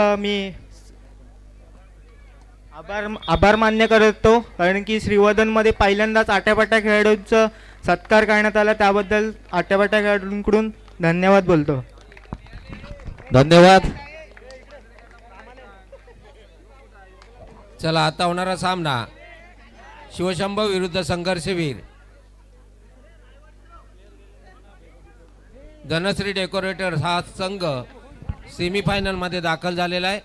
मी आभार आभार मान्य करतो, कारण की श्रीवर्धनमध्ये पहिल्यांदाच आट्यापाट्या खेळाडूंचा सत्कार करण्यात आला, त्याबद्दल आट्यापाट्या खेळाडूंकडून धन्यवाद बोलतो. धन्यवाद. चला आता होणारा सामना शिवशंभो विरुद्ध संघर्षवीर. धनश्री डेकोरेटर्स हा संघ सेमीफायनल मध्ये दाखल झालेला आहे.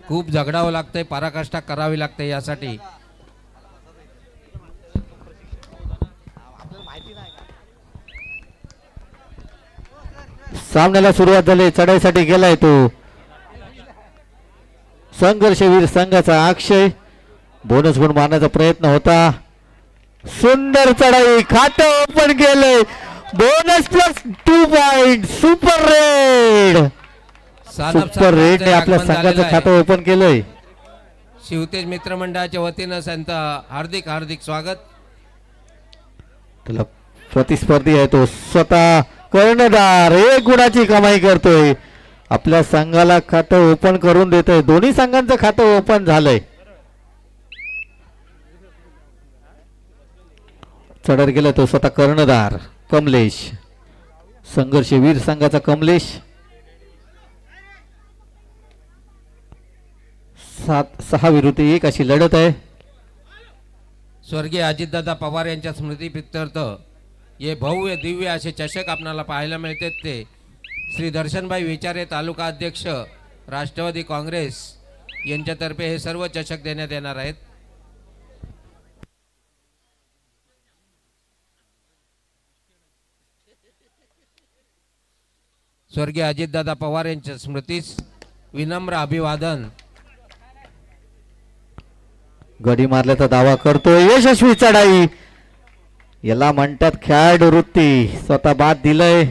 खूप झगडावं लागतंय, पराकाष्ठा करावी लागते यासाठी. सामन्याला सुरुवात झाली. चढाईसाठी गेलाय तो संघर्षवीर संघाचा अक्षय. बोनस गुण मारण्याचा प्रयत्न होता. सुंदर चढाई, खातं ओपन केलंय. Bonus plus 2 point. Super red. Super red ने आपल्या संघाचं खातं ओपन केलंय. शिवतेज मित्रमंडळाच्या वतीनं त्यांचं हार्दिक हार्दिक स्वागत. त्याला प्रतिस्पर्धी आहे तो स्वतः कर्णधार. 1 गुणाची कमाई करतोय. आपल्या संघाला खातं ओपन करून देतोय. दोन्ही संघांचं खातं ओपन झालंय. चढर गेला तो स्वतः कर्णधार कमलेश. संघर्षवीर संघाचा कमलेश. 6 विरुद्ध 1 अशी लढत आहे. स्वर्गीय अजितदादा पवार यांच्या स्मृतीप्रित्यर्थ हे भव्य दिव्य असे चषक आपल्याला पाहायला मिळतात. ते श्री दर्शनभाई विचारे तालुका अध्यक्ष राष्ट्रवादी काँग्रेस यांच्यातर्फे हे सर्व चषक देण्यात येणार आहेत. स्वर्गीय अजितदादा पवार यांच्या स्मृतीस विनम्र अभिवादन. गडी मारल्याचा दावा करतोय. यशस्वी चढाई, याला म्हणतात खेळाडू वृत्ती. स्वतः बाद दिलंय.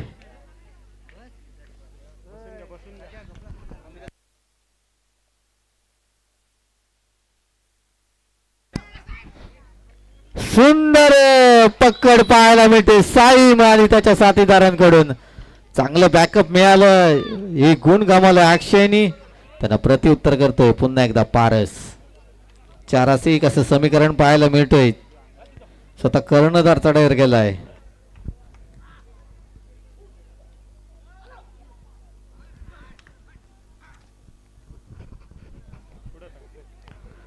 सुंदर पकड पाहायला मिळते साईम आणि त्याच्या साथीदारांकडून. चांगलं बॅकअप मिळालं. 1 गुण गमावलं अक्षयनी. त्यांना प्रत्युत्तर करतोय पुन्हा एकदा पारस. 4-1 असं समीकरण पाहायला मिळतोय. स्वतः कर्णधार चढाईवर गेलाय.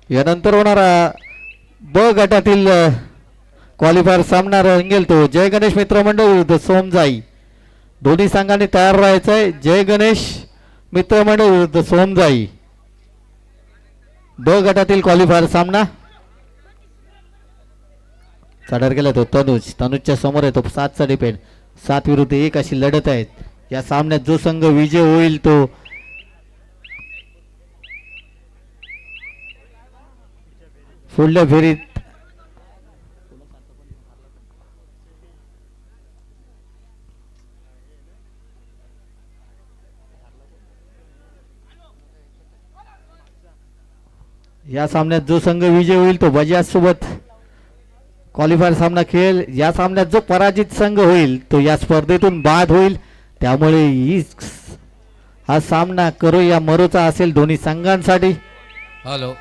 यानंतर होणारा ब गटातील क्वालिफायर सामना रंगेल तो जय गणेश मित्र मंडळ विरुद्ध सोमजाई. दोन्ही संघांनी तयार राहायचंय. जय गणेश मित्र मंडळ विरुद्ध सोमजाई. ब गटातील क्वालिफायर सामना. चढर गेला तो तनुज. तनुजच्या समोर आहे तो 7चा डिपेंड. 7 विरुद्ध 1 अशी लढत आहे. या सामन्यात जो संघ विजय होईल तो पुढल्या फेरीत या सामन्यात जो संघ विजय होईल तो बजाज सोबत क्वालिफायर सामना खेळेल. या सामन्यात जो पराजित संघ होईल तो या स्पर्धेतून बाद होईल. त्यामुळे हा सामना करो या मरोचा असेल दोन्ही संघांसाठी. हॅलो,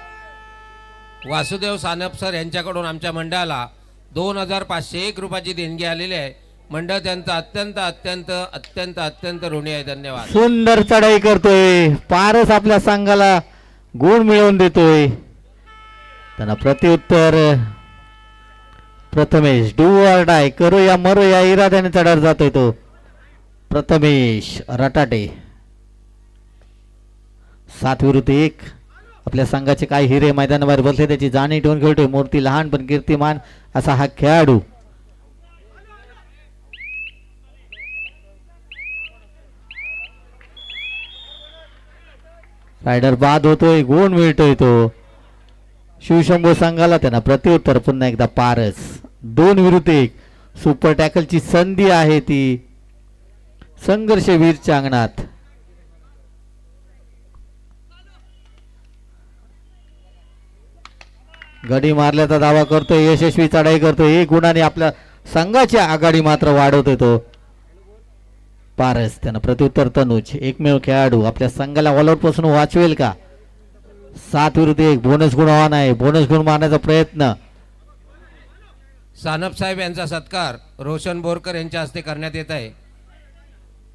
वासुदेव सानप सर यांच्याकडून आमच्या मंडळाला 2501 रुपयाची देणगी आलेली आहे. मंडळ त्यांचा अत्यंत अत्यंत अत्यंत अत्यंत ऋणी आहे. धन्यवाद. सुंदर चढाई करतोय पारस. आपल्या संघाला गुण मिळवून देतोय. त्यांना प्रत्युत्तर प्रथमेश. डू ऑर डाय, करो या मरो या इराद्याने चढावर जातोय तो प्रथमेश रटाटे. 7 विरुद्ध 1. आपल्या संघाचे काही हिरे मैदानाबाहेर बसले, त्याची जाणीव ठेवून खेळतोय. मूर्ती लहान पण कीर्तिमान असा हा खेळाडू. रायडर बाद होतोय. गुण मिळतोय तो शिवशंभो संघाला. त्यांना प्रत्युत्तर पुन्हा एकदा पारस. 2 विरुद्ध 1 सुपर टॅकलची संधी आहे ती संघर्षवीरच्या अंगणात. गडी मारल्याचा दावा करतोय, यशस्वी चढाई करतोय, 1 गुणाने आपल्या संघाची आघाडी मात्र वाढवतोय तो पारस. त्यानं प्रत्युत्तर तनुज एकमेव खेळाडू आपल्या संघाला ऑलआउट पासून वाचवेल का? 7 विरुद्ध 1 बोनस गुण आव्हान आहे, बोनस गुण मारण्याचा प्रयत्न. सानप साहेब यांचा सत्कार रोशन बोरकर यांच्या हस्ते करण्यात येत आहे.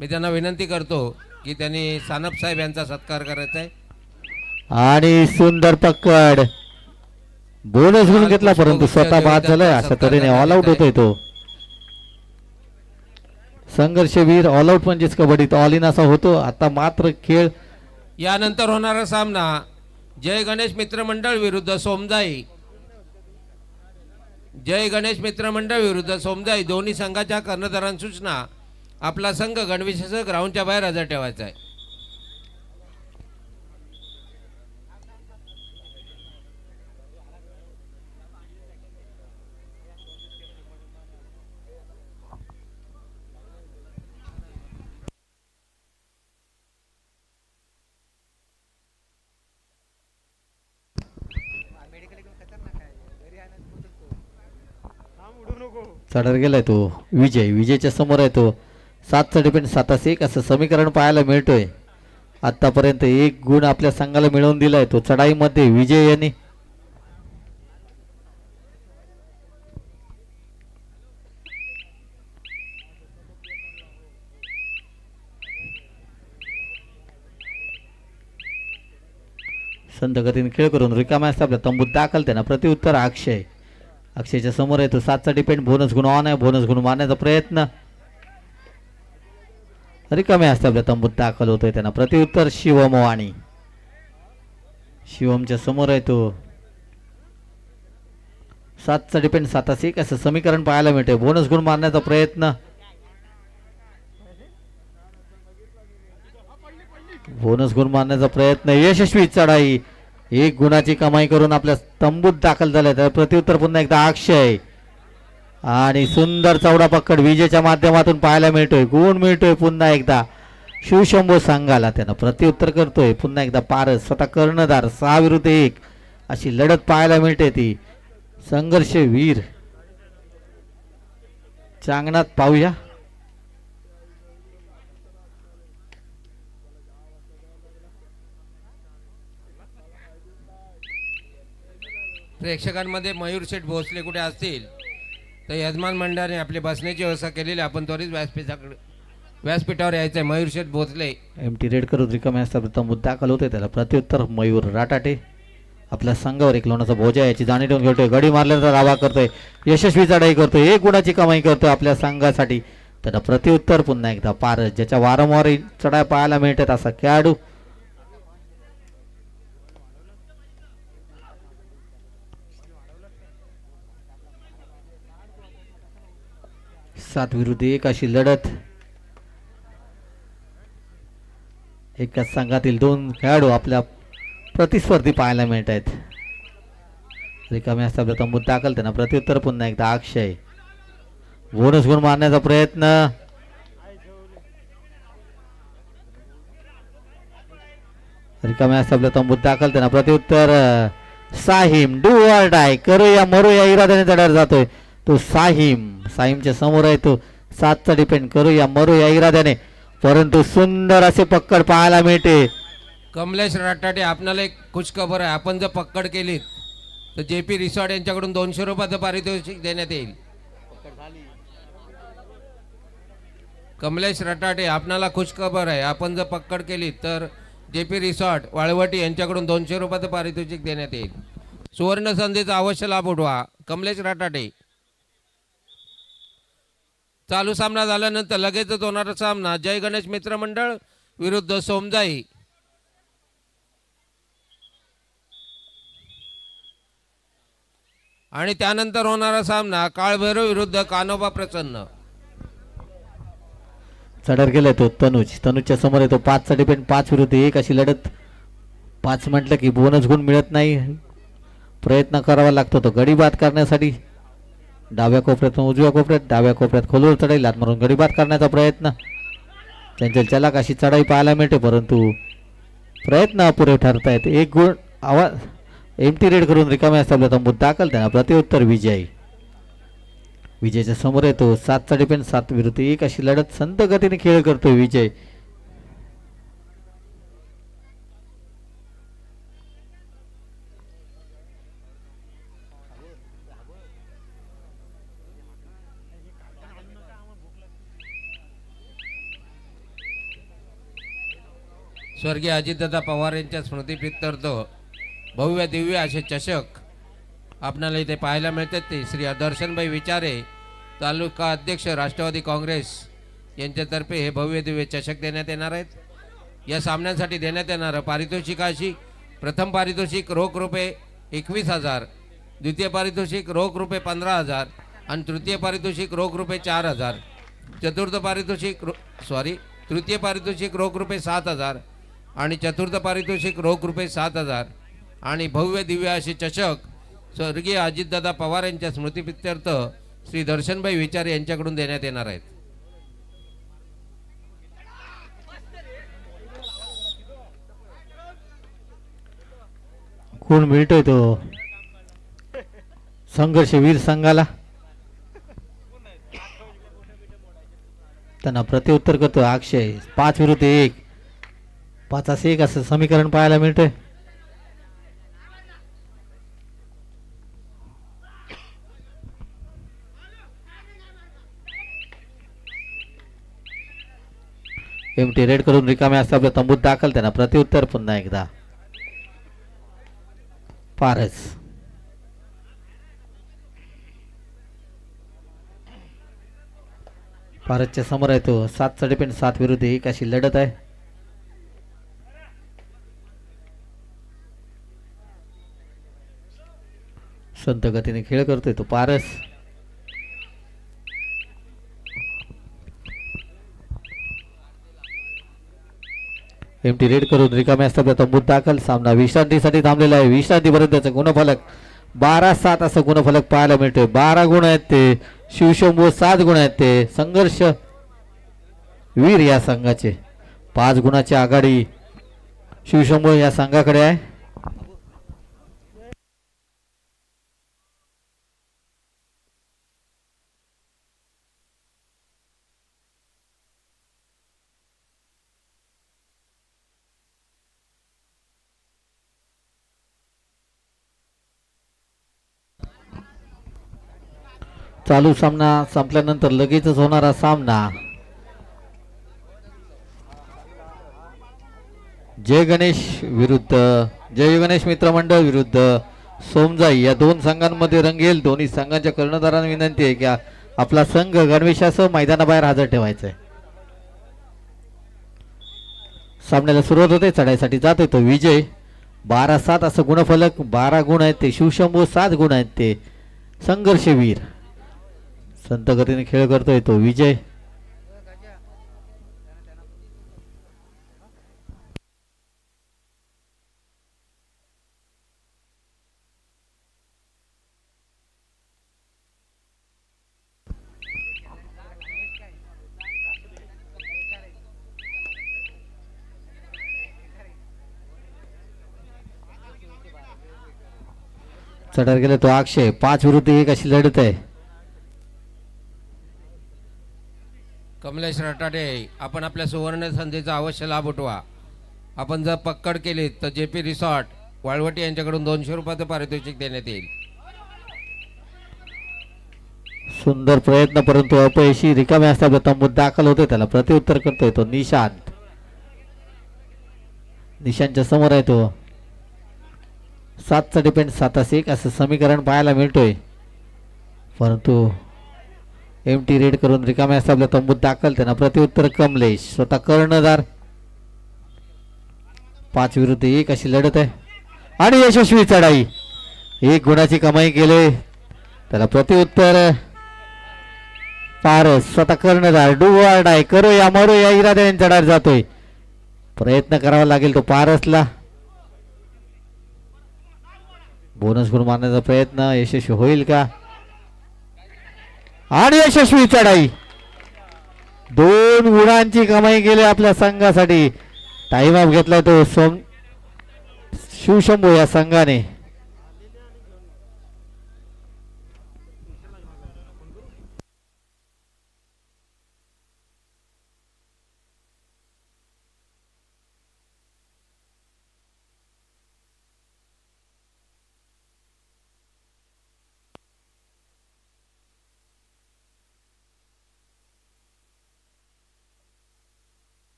मी त्यांना विनंती करतो की त्यांनी सानप साहेब यांचा सत्कार करायचा आहे. आणि सुंदर पकड, बोनस गुण घेतला परंतु स्वतः बाद झालाय. अशा तऱ्हेने ऑल आउट होतोय तो. संघर्षवीर ऑल आउट म्हणजेच कबड्डीत ऑल इन असा होतो. आता मात्र खेळ यानंतर होणारा सामना जय गणेश मित्र मंडळ विरुद्ध सोमजाई. जय गणेश मित्र मंडळ विरुद्ध सोमजाई. दोन्ही संघाच्या कर्णधारांची सूचना, आपला संघ गणवेशासह ग्राउंडच्या बाहेर हजर ठेवायचा आहे. चढर गेलाय तो विजय. विजयच्या समोर आहे तो. 7चा डिपेंड 7-1 असं समीकरण पाहायला मिळतोय. आतापर्यंत 1 गुण आपल्या संघाला मिळवून दिलाय तो चढाईमध्ये विजय यांनी. संत गतीने खेळ करून रिकाम्या असता आपल्या तंबूत दाखल. त्यांना प्रत्युत्तर अक्षय. अक्षयच्या समोर आहे तो 7चा डिपेंड बोनस गुण ऑन आहे, बोनस गुण मारण्याचा प्रयत्न. रिकाम्या असता आपल्या तंबूत दाखल होतोय. त्यांना प्रत्युत्तर शिवम वाणी. शिवमच्या समोर आहे तो 7चा डिपेंड 7-1 असं समीकरण पाहायला मिळते. बोनस गुण मारण्याचा प्रयत्न. बोनस गुण मारण्याचा प्रयत्न यशस्वी चढाई. 1 गुणाची कमाई करून आपल्या तंबूत दाखल झालाय. तर प्रत्युत्तर पुन्हा एकदा अक्षय. आणि सुंदर चौडा पकड विजेच्या माध्यमातून पाहायला मिळतोय. गुण मिळतोय पुन्हा एकदा शिवशंभू संघाला. त्यानं प्रत्युत्तर करतोय पुन्हा एकदा पारस. स्वतः कर्णधार. 6 विरुद्ध 1 अशी लढत पाहायला मिळते ती. संघर्ष वीर चांगणात पाहूया. प्रेक्षकांमध्ये मयूर शेठ भोसले कुठे असतील तर यजमान मंडळाने आपली बसण्याची व्यवस्था केलेली. आपण त्वरित व्यासपीठावर यायचं आहे. मयूर शेठ भोसले. एमटी रेड करून रिकामे असता तंबूत दाखल होते. त्याला प्रत्युत्तर मयूर राटाटे. आपल्या संघावर 1 लोणाचा बोजा याची जाणीव ठेवून घेतोय. गडी मारल्याचा दावा करतोय. यशस्वी चढाई करतोय. 1 गुणाची कमाई करतोय आपल्या संघासाठी. त्याला प्रत्युत्तर पुन्हा एकदा पारस. ज्याच्या वारंवार चढाई पाहायला मिळतात असा खेळाडू. सात विरुद्ध 1 अशी लढत. एकाच संघातील 2 खेळाडू आपल्या प्रतिस्पर्धी पाहायला मिळत आहेत. रिकामे असता आपल्या तंबूत दाखल. त्यांना प्रत्युत्तर पुन्हा एकदा अक्षय. बोनस गुण मारण्याचा प्रयत्न. रिकामे असता आपल्या तंबूत दाखल. त्यांना प्रत्युत्तर साहिम. डू ऑर डाय. करूया मरूया इराद्याने चढायला जातोय तो साहिम. साहिमच्या समोर आहे तो 7चा डिपेंड. करूया मरूया इराद्याने परंतु सुंदर असे पक्कड पाहायला मिळते. कमलेश राटाटे, आपणाला एक खुशखबर आहे. आपण जर पक्कड केलीत तर JP रिसॉर्ट यांच्याकडून 200 रुपयाचं पारितोषिक देण्यात येईल. कमलेश रटाटे, आपणाला खुशखबर आहे. आपण जर पक्कड केलीत तर JP रिसॉर्ट वाळवटी यांच्याकडून 200 रुपयाचं पारितोषिक देण्यात येईल. सुवर्ण संधीचा अवश्य लाभ उठवा. कमलेश रटाटे. चालू सामना झाल्यानंतर लगेचच होणारा सामना जय गणेश मित्र मंडळ विरुद्ध सोमजाई. आणि त्यानंतर होणारा सामना काळभैरव विरुद्ध कान्होबा प्रसन्न. चढर गेलाय तो तनुज. तनुजच्या समोर येतो 5चा डिपेंड. 5 विरुद्ध 1 अशी लढत. 5 म्हटलं की बोनस गुण मिळत नाही. प्रयत्न करावा लागतो तो गडी बाद करण्यासाठी. डाव्या कोपऱ्यातून उजव्या कोपऱ्यात. डाव्या कोपऱ्यात खोलवर चढाई लात मारून गडी बाद करण्याचा प्रयत्न. चंचल चलाक अशी चढाई पाहायला मिळते परंतु प्रयत्न अपुरे ठरतायत. 1 गुण आवाज एमटी रेड करून रिकाम्या असताना तंबूत दाखल, त्यांना प्रत्युत्तर विजय. विजयच्या समोर येतो 7चा डिफेंड 7 विरुद्ध 1 अशी लढत संत गतीने खेळ करतोय विजय. स्वर्गीय अजितदादा पवार यांच्या स्मृतीप्रित्यर्थ भव्य दिव्य असे चषक आपणाला इथे पाहायला मिळतात. ते श्री दर्शनभाई विचारे तालुका अध्यक्ष राष्ट्रवादी काँग्रेस यांच्यातर्फे हे भव्य दिव्य चषक देण्यात येणार आहेत. या सामन्यांसाठी देण्यात येणारं पारितोषिक अशी: प्रथम पारितोषिक रोख रुपये 21,000, द्वितीय पारितोषिक रोख रुपये 15,000 आणि तृतीय पारितोषिक रोख रुपये 4,000. तृतीय पारितोषिक रोख रुपये 7,000 आणि चतुर्थ पारितोषिक रोख रुपये 7,000. आणि भव्य दिव्य असे चषक स्वर्गीय अजितदादा पवार यांच्या स्मृतीप्रित्यर्थ श्री दर्शनभाई विचारे यांच्याकडून देण्यात येणार आहेत. कोण मिळतोय तो संघर्षवीर संघाला, त्यांना प्रत्युत्तर करतो अक्षय. 5 विरुद्ध 1, 5-1 असं समीकरण पाहायला मिळतंय. एमटी रेड करून रिकाम्या असता आपल्या तंबूत दाखल, त्यांना प्रत्युत्तर पुन्हा एकदा पारस. पारसच्या समोर आहे तो 7चा डिफेंड 7 विरुद्ध 1 अशी लढत आहे. संत गतीने खेळ करतोय तो पारस. एमटी रेड करून रिकाम्या असतात तंबूत दाखल. सामना विश्रांतीसाठी थांबलेला आहे. विश्रांतीपर्यंतचा गुणफलक 12-7 असं गुणफलक पाहायला मिळतोय. 12 गुण आहेत ते शिवशंभू, 7 गुण आहेत ते संघर्ष वीर या संघाचे. 5 गुणाची आघाडी शिवशंभू या संघाकडे आहे. चालू सामना संपल्यानंतर लगेचच होणारा सामना जय गणेश मित्र मंडळ विरुद्ध सोमजाई या 2 संघांमध्ये रंगेल. दोन्ही संघांच्या कर्णधारांना विनंती आहे की आपला संघ गणवेशासह मैदानाबाहेर हजर ठेवायचा आहे. सामन्याला सुरुवात होते. चढाईसाठी जातोय तो विजय. 12-7 असं गुणफलक. 12 गुण आहेत ते शिवशंभू, 7 गुण आहेत ते संघर्षवीर. संत गतीने खेळ करतोय तो विजय. चढार गेला तो अक्षय. 5 विरुद्ध 1 अशी लढत आहे. कमलेश रटाडे, आपण आपल्या सुवर्ण संधीचा अवश्य लाभ उठवा. आपण जर पक्कड केली तर JP रिसॉर्ट वाळवटी यांच्याकडून 200 रुपयाचं पारितोषिक देण्यात येईल. सुंदर प्रयत्न परंतु अपयशी. रिकाम्या असता तंबूत दाखल होते, त्याला प्रत्युत्तर करतोय तो निशांत. निशांतच्या समोर आहे तो 7चा डिफेंड 7-1 असं समीकरण पाहायला मिळतोय. परंतु एमटी रेड करून रिकाम्या असता तंबूत दाखल, त्यांना प्रत्युत्तर कमलेश. स्वतः कर्णधार. 5 विरुद्ध 1 अशी लढत आहे आणि यशस्वी चढाई. 1 गुणाची कमाई केली, त्याला प्रत्युत्तर पारस. स्वतः कर्णधार. डू ऑर डाय, करो या मरो या इराद्याने चढार जातोय. प्रयत्न करावा लागेल तो पारसला. बोनस गुण मारण्याचा प्रयत्न यशस्वी होईल का? आणि यशस्वी चढाई. 2 गुणांची कमाई केली आपल्या संघासाठी. टाइम ऑफ घेतलाय तो शिवशंभू या संघाने.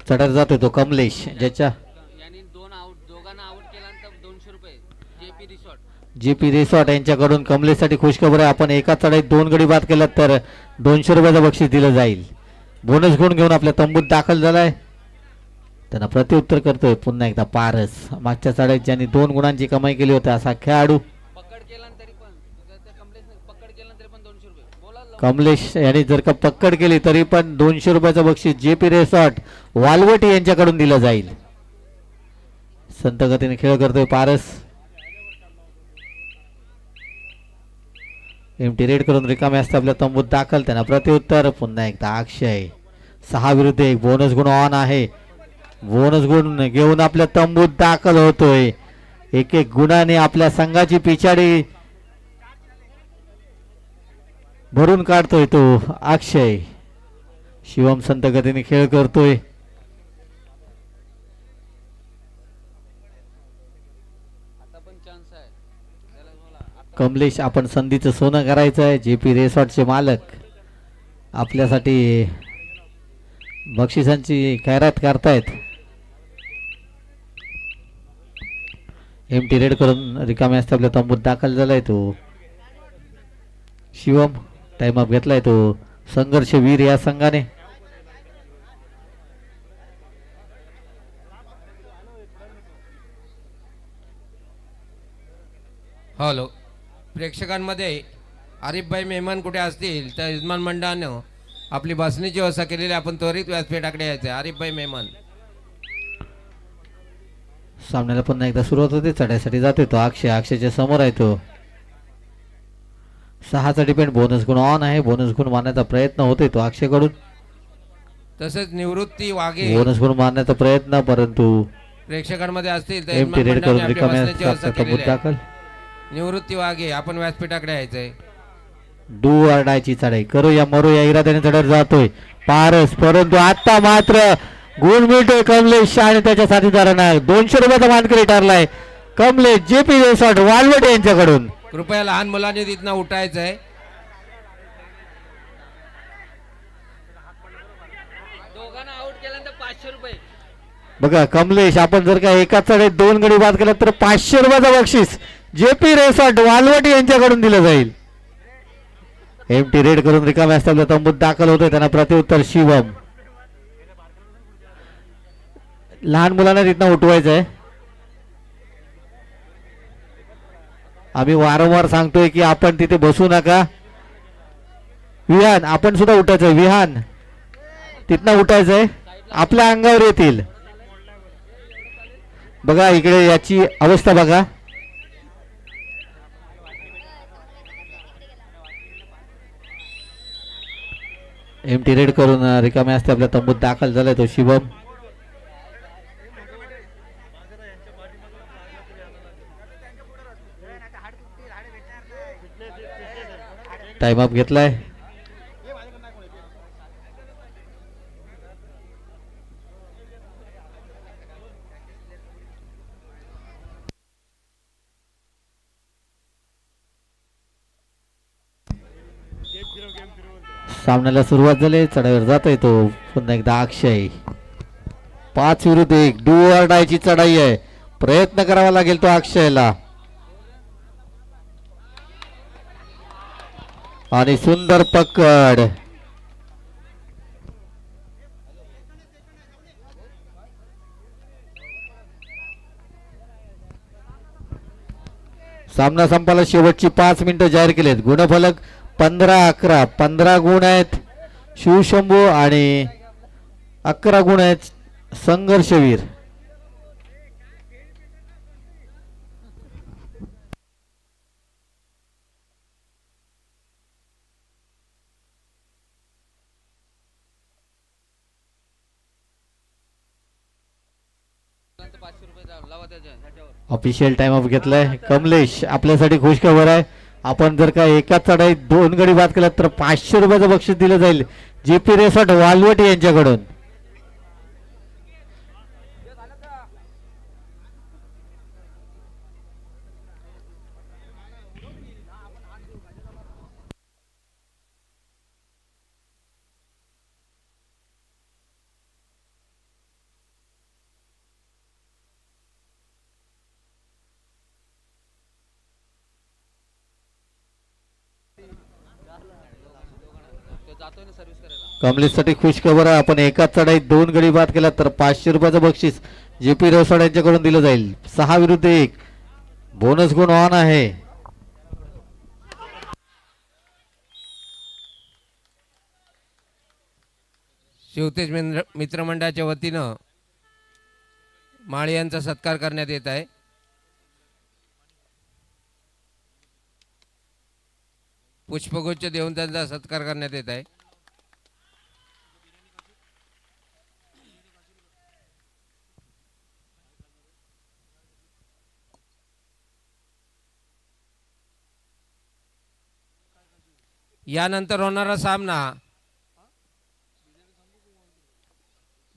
चढत जातोय तो कमलेश, ज्याच्या यांनी दोघांना आउट केल्यानंतर 200 रुपये जेपी रिसॉर्ट. GP रिसॉर्ट यांच्याकडून कमलेशसाठी खुशखबर आहे. आपण एका चढाईत 2 गडी बाद केलात तर 200 रुपयाचं बक्षीस दिलं जाईल. बोनस गुण घेऊन आपल्या तंबूत दाखल झालाय. त्यांना प्रत्युत्तर करतोय पुन्हा एकदा पारस. मागच्या चढाईत ज्यांनी 2 गुणांची कमाई केली होती असा खेळाडू पकड केल्यानंतर पण कमलेश पकड केल्यानंतर पण 200 रुपये. बोला लवकर. कमलेश यांनी जर का पक्कड केली तरी पण 200 रुपयाचं बक्षीस JP रिसॉर्ट वालवटी यांच्याकडून दिलं जाईल. संत गतीने खेळ करतोय पारस. एमटी रेड करून रिकामे असते आपल्या तंबूत दाखल. त्यांना प्रत्युत्तर पुन्हा एकदा अक्षय. 6 विरुद्ध 1 बोनस गुण ऑन आहे. बोनस गुण घेऊन आपल्या तंबूत दाखल होतोय. एक एक गुणाने आपल्या संघाची पिछाडी भरून काढतोय तो अक्षय. शिवम संत गतीने खेळ करतोय. आता पण चान्स आहे. त्याला बोला. आता कमलेश आपण संधीचं सोनं करायचं आहे. JP रिसॉर्टचे मालक आपल्यासाठी बक्षिसांची खैरात करतायत. एमटी रेड करून रिकामे असते आपल्या तंबूत दाखल झालाय तो शिवम. टाइम अप घेतलाय तो संघर्ष वीर या संघाने. हॅलो, प्रेक्षकांमध्ये आरिफभाई मेहमान कुठे असतील तर यजमान मंडळानं आपली बसण्याची व्यवस्था केलेली. आपण त्वरित व्यासपीठाकडे यायचं. आरिफभाई मेहमान. सामन्याला पुन्हा एकदा सुरुवात होते. चढाईसाठी जातोय तो अक्षय. अक्षयच्या समोर आहे तो. 6चा डिपेंड. बोनस गुण ऑन आहे. बोनस गुण मारण्याचा प्रयत्न होतोय तो अक्षयकडून. तसेच निवृत्ती वाघे बोनस गुण मारण्याचा प्रयत्न, परंतु प्रेक्षकांमध्ये असतील तर एमटी यजमान रेड करून मंडळाने आपली रिकामे बसण्याची व्यवस्था असतात तंबूत केलेली आहे. दाखल. निवृत्ती वाघे आपण व्यासपीठाकडे यायचंय. डू अरडायची चढाई करूया मरूया इराद्याने चढत जातोय पारस, परंतु आता मात्र गुण मिळतोय कमलेश आणि त्याच्या साथीदारांना. 200 रुपयाचा मानकरी ठरलाय कमलेश JP रिसॉर्ट वालवटे यांच्याकडून. कृपया लहान मुलांनी तिथनं उठायचंय. दोघांना आउट केल्यानंतर 500 रुपये. बघा कमलेश, आपण जर का एका चढाईत 2 गडी बाद केला तर 500 रुपयाचं बक्षीस JP रिसॉर्ट वालवटे यांच्याकडून दिलं जाईल. एमटी रेड करून रिकामे असताना तंबूत दाखल होतोय. त्यांना प्रत्युत्तर शिवम. लहान मुलांना तिथनं उठवायचं आहे. आम्ही वारंवार सांगतोय की आपण तिथे बसू नका. विहान आपण सुद्धा उठायचंय. विहान तिथनं उठायचंय. आपल्या अंगावर येतील. बघा इकडे याची अवस्था बघा. एमटी रेड करून रिकामे असते आपल्या तंबूत दाखल झालाय तो शिवम. टाइम अप घेतलाय. सामन्याला सुरुवात झाली. चढाईवर जातोय तो पुन्हा एकदा अक्षय. 5 विरुद्ध 1 डू ऑर डायची चढाई आहे. प्रयत्न करावा लागेल तो अक्षयला. आणि सुंदर पकड. सामना संपायला शेवटची 5 मिनिटं जाहीर केलेत. गुणफलक 15-11. 15 गुण आहेत शिवशंभू आणि 11 गुण आहेत संघर्षवीर. नंतर 500 रुपये लावा त्याच्यावर. ऑफिशियल टाइम ऑफ घेतलाय. कमलेश आपल्यासाठी खुशखबर आहे. आपण जर का एका चढाईत 2 गडी बाद केला तर 500 रुपयाचं बक्षीस दिलं जाईल JP रिसॉर्ट वालवटी यांच्याकडून. जातोय ना सर्व्हिस करायला. कमलेशसाठी खुश खबर आहे. आपण एकाच चढाईत 2 गडी बाद केला तर 500 रुपयाचं बक्षीस JP रवसाड यांच्याकडून दिलं जाईल. 6-1 बोनस गुण ऑन आहे. शिवतेज मित्रमंडळाच्या वतीनं माळी यांचा सत्कार करण्यात येत आहे. पुष्पगुच्छ देऊन त्यांचा सत्कार करण्यात येत आहे. यानंतर होणारा सामना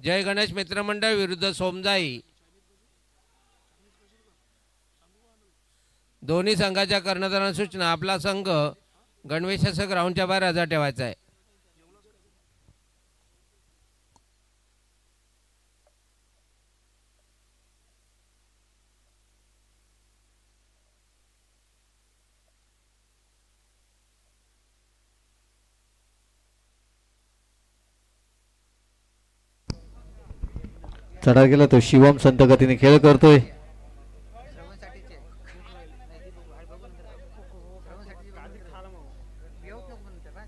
जय गणेश मित्रमंडळ विरुद्ध सोमजाई. दोन्ही संघाच्या कर्णधारांना सूचना, आपला संघ गणवेशासह ग्राउंडच्या बाहेर हजर ठेवायचा आहे. चढा गेला तो शिवम संत गतीने खेळ करतोय. श्रवणसाठीचे नाही, ती बघू, आहे बघू नंतर. श्रवणसाठीचे येऊ नको म्हणते बा.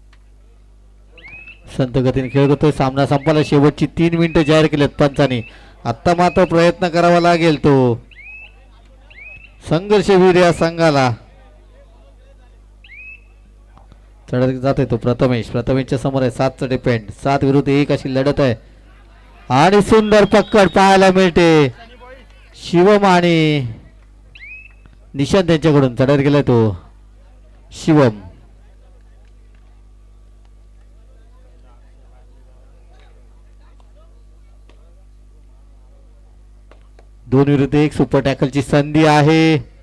संत गतीने खेळ करतोय. सामना संपायला शेवटची 3 मिनिटं जाहीर केलेत पंचांनी. आत्ता मात्र प्रयत्न करावा लागेल तो संघर्षवीर या संघाला. चढत जातोय तो प्रथमेशच्या समोर आहे 7 चा डिपेंड. 7-1 अशी लढत आहे आणि सुंदर पकड पाहायला मिळते. शिवम आणि निशांत यांच्याकडून चढत गेलाय तो शिवम. दोन विरुद्ध 1 सुपर टॅकलची संधी आहे.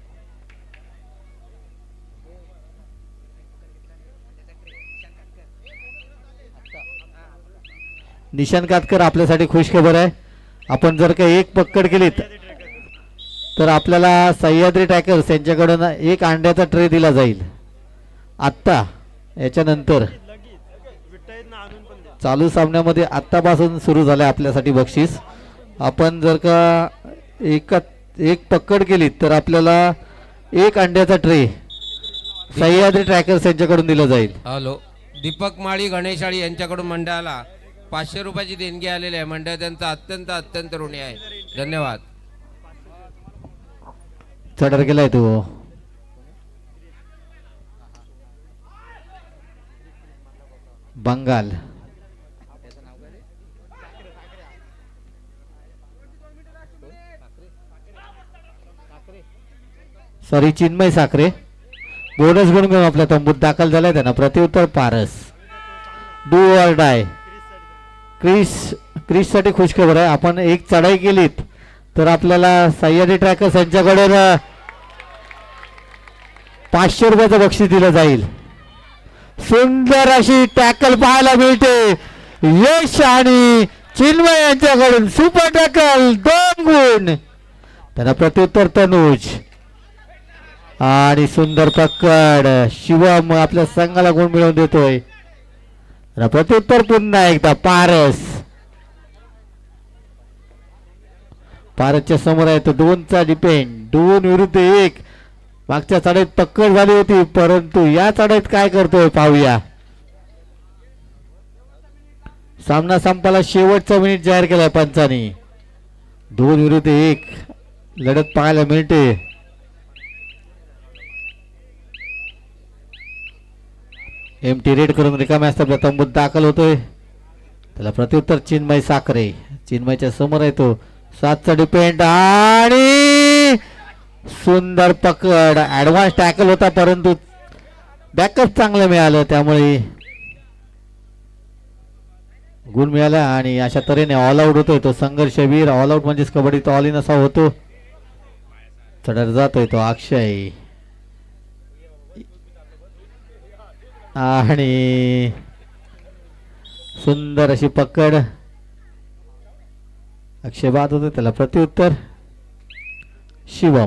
निशांत कातकर आपल्यासाठी खुश खबर आहे. आपण जर का 1 पकड केलीत तर आपल्याला सह्याद्री टॅकर्स यांच्याकडून 1 अंड्याचा ट्रे दिला जाईल. आत्ता याच्यानंतर चालू सामन्यामध्ये आत्तापासून सुरू झालंय आपल्यासाठी बक्षीस. आपण जर का एक पकड केलीत तर आपल्याला 1 अंड्याचा ट्रे सह्याद्री ट्रॅकर्स यांच्याकडून दिला जाईल. हॅलो, दीपक माळी गणेशाळी यांच्याकडून मंडळाला 500 रुपयाची देणगी आलेली आहे. मंडळ त्यांचा अत्यंत ऋणी आहे. धन्यवाद. चढर गेलाय तो बंगाल. सॉरी, चिन्मय साखरे बोनस गुण घेऊन आपल्या तंबूत दाखल झालाय. त्यांना प्रत्युत्तर पारस. Do or die. क्रिस साठी खुश खबर आहे. आपण 1 चढाई केलीत तर आपल्याला सह्याद्री ट्रॅकर्स यांच्याकडून 500 रुपयाचं बक्षीस दिलं जाईल. सुंदर अशी टॅकल पाहायला मिळते. यश आणि चिन्मय यांच्याकडून सुपर टॅकल 2 गुण. त्यांना प्रत्युत्तर तनुज आणि सुंदर पकड शिवम आपल्या संघाला गुण मिळवून देतोय. प्रत्युत्तर पुन्हा एकदा पारसच्या समोर आहे तो 2 चा डिपेंड. 2 विरुद्ध 1. मागच्या चढाईत पकड झाली होती परंतु या चढाईत काय करतोय पाहूया. सामना संपायला शेवटचा मिनिट जाहीर केलाय पंचांनी. 2 विरुद्ध 1 लढत पाहायला मिळते. एमटी रेड करून रिकाम्या असता तंबूत दाखल होतोय. त्याला प्रत्युत्तर चिन्मय साखरे. चिन्मयच्या समोर आहे तो 7 चा डिपेंड आणि सुंदर पकड. ऍडव्हान्स टॅकल होता परंतु बॅकअप चांगलं मिळालं त्यामुळे गुण मिळाला. आणि अशा तऱ्हेने ऑल आउट होतोय तो संघर्षवीर. ऑल आउट म्हणजेच कबड्डीत ऑल इन असा होतो. चढत जातोय तो अक्षय आणि सुंदर अशी पकड. अक्षय बाद होतो. त्याला प्रत्युत्तर शिवम.